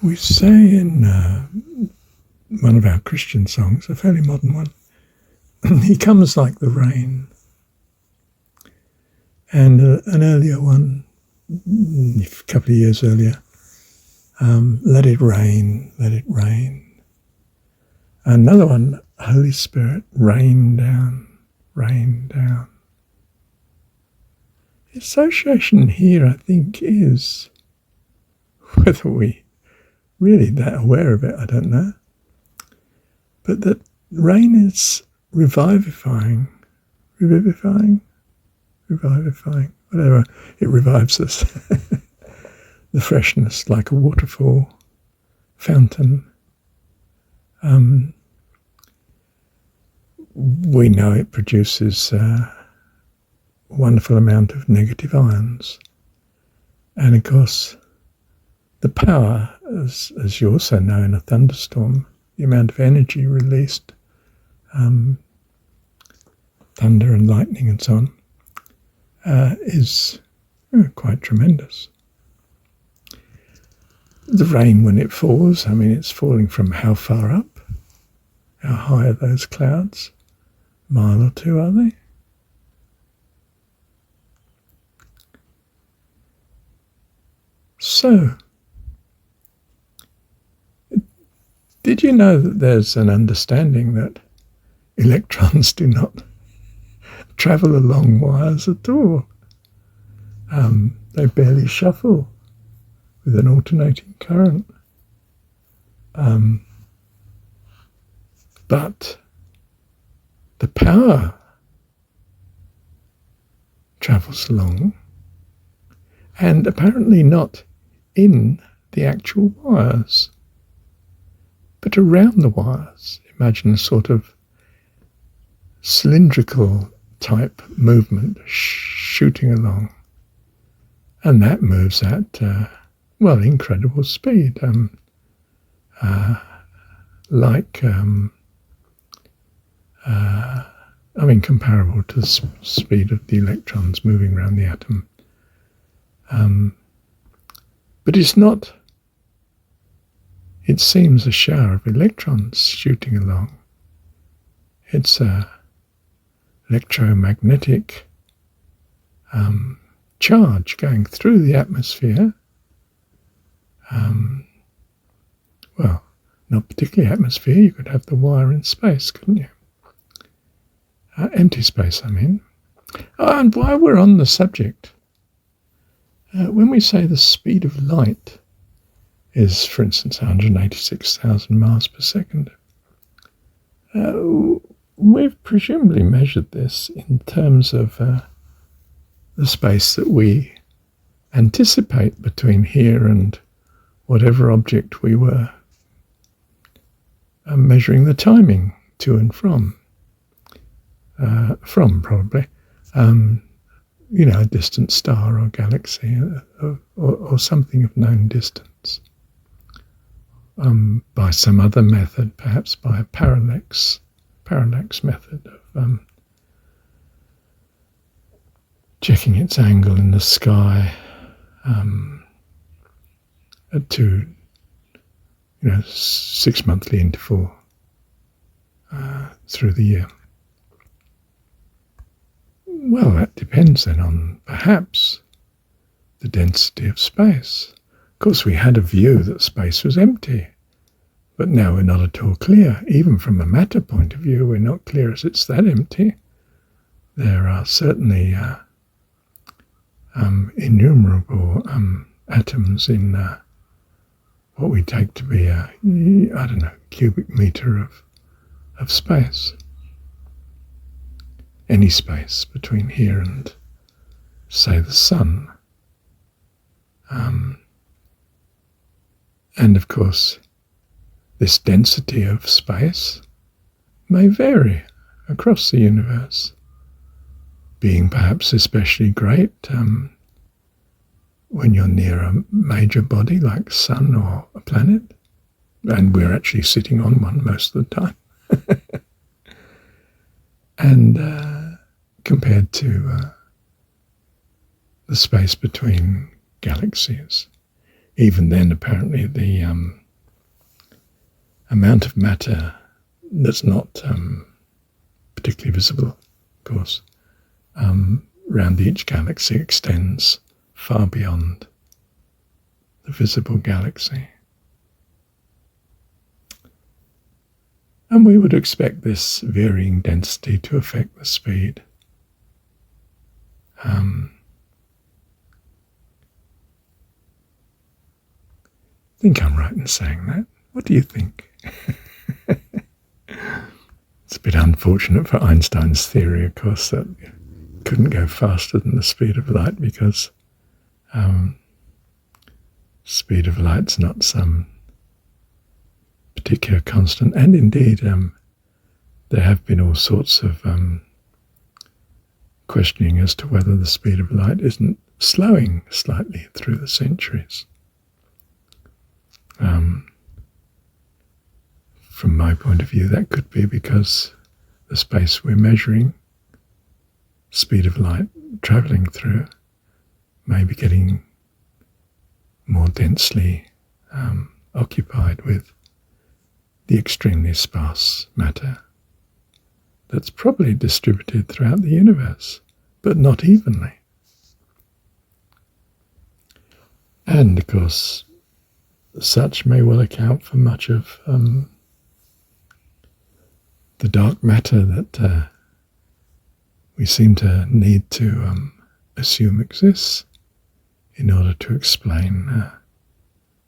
We say in one of our Christian songs, a fairly modern one, He comes like the rain. And an earlier one, a couple of years earlier, let it rain, let it rain. Another one, Holy Spirit, rain down, rain down. The association here, I think, is, whether we really that aware of it, I don't know, but that rain is revivifying, whatever. It revives us. The freshness, like a waterfall, fountain. We know it produces a wonderful amount of negative ions. And of course, the power, as you also know in a thunderstorm, the amount of energy released, thunder and lightning and so on, is quite tremendous. The rain, when it falls, I mean, it's falling from how far up? How high are those clouds? A mile or two, are they? So, did you know that there's an understanding that electrons do not travel along wires at all? They barely shuffle with an alternating current. But the power travels along, and apparently not in the actual wires, but around the wires. Imagine a sort of cylindrical type movement shooting along. And that moves at, incredible speed. Comparable to the speed of the electrons moving around the atom. But it's not, it seems, a shower of electrons shooting along. It's a electromagnetic charge going through the atmosphere. Not particularly atmosphere. You could have the wire in space, couldn't you? Empty space, I mean. And while we're on the subject, when we say the speed of light is, for instance, 186,000 miles per second, we've presumably measured this in terms of the space that we anticipate between here and whatever object we were measuring the timing to and from. Probably, a distant star or galaxy or something of known distance. By some other method, perhaps by a parallax method of checking its angle in the sky to 6 monthly interval through the year. Well, that depends then on perhaps the density of space. Of course, we had a view that space was empty, but now we're not at all clear. Even from a matter point of view, we're not clear as it's that empty. There are certainly innumerable atoms in what we take to be a, cubic meter of space. Any space between here and, say, the sun. And of course, this density of space may vary across the universe, being perhaps especially great when you're near a major body like sun or a planet, and we're actually sitting on one most of the time. And compared to the space between galaxies. even then, apparently, the amount of matter that's not particularly visible, of course, around each galaxy extends far beyond the visible galaxy. And we would expect this varying density to affect the speed. I think I'm right in saying that. What do you think? It's a bit unfortunate for Einstein's theory, of course, that it couldn't go faster than the speed of light, because speed of light's not some particular constant. And indeed, there have been all sorts of questioning as to whether the speed of light isn't slowing slightly through the centuries. From my point of view, that could be because the space we're measuring, speed of light travelling through, may be getting more densely occupied with the extremely sparse matter that's probably distributed throughout the universe, but not evenly. And, of course, such may well account for much of the dark matter that we seem to need to assume exists in order to explain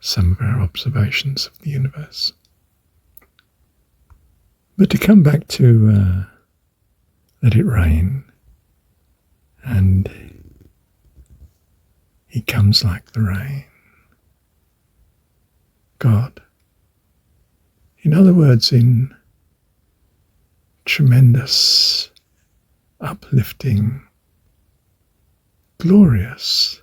some of our observations of the universe. But to come back to Let It Rain, and He comes like the rain. God. In other words, in tremendous, uplifting, glorious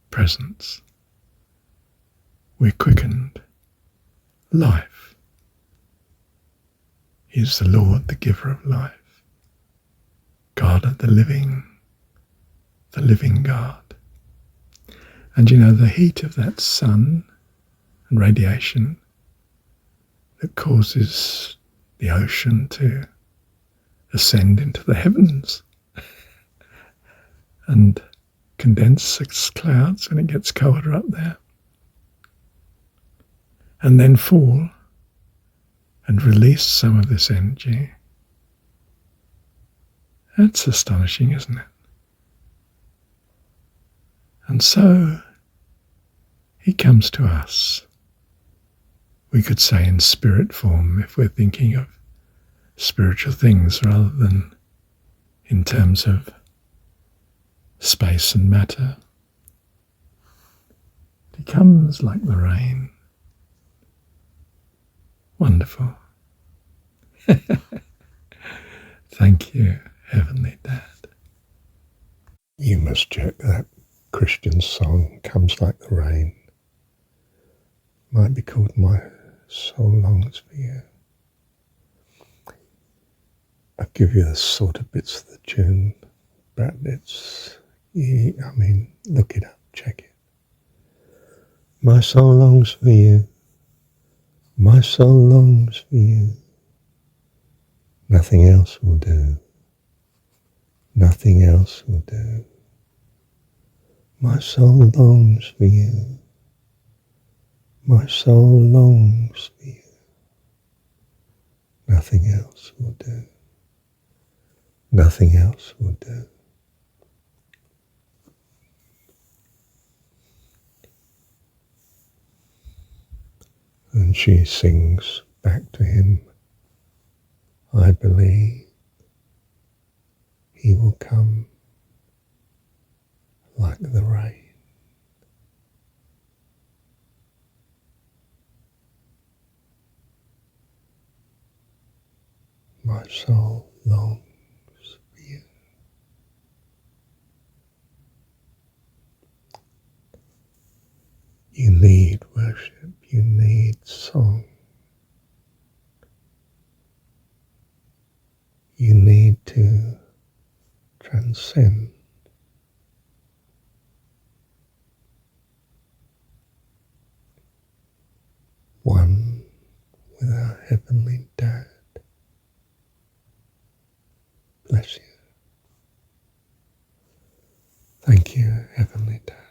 presence, we're quickened. Life. He is the Lord, the giver of life. God of the living God. And you know, the heat of that sun and radiation that causes the ocean to ascend into the heavens and condense its clouds when it gets colder up there, and then fall and release some of this energy. That's astonishing, isn't it? And so He comes to us, we could say in spirit form, if we're thinking of spiritual things rather than in terms of space and matter. He comes like the rain. Wonderful. Thank you, Heavenly Dad. You must check that Christian song, Comes Like the Rain. Might be called My Soul Longs for You. I'll give you the sort of bits of the tune, but look it up, check it. My soul longs for you. My soul longs for you. Nothing else will do. Nothing else will do. My soul longs for you. My soul longs for you. Nothing else will do. Nothing else will do. And she sings back to him, I believe he will come like the rain. My soul longs for you. You need worship, you need song. You need to transcend Heavenly Dad. Bless you. Thank you, Heavenly Dad.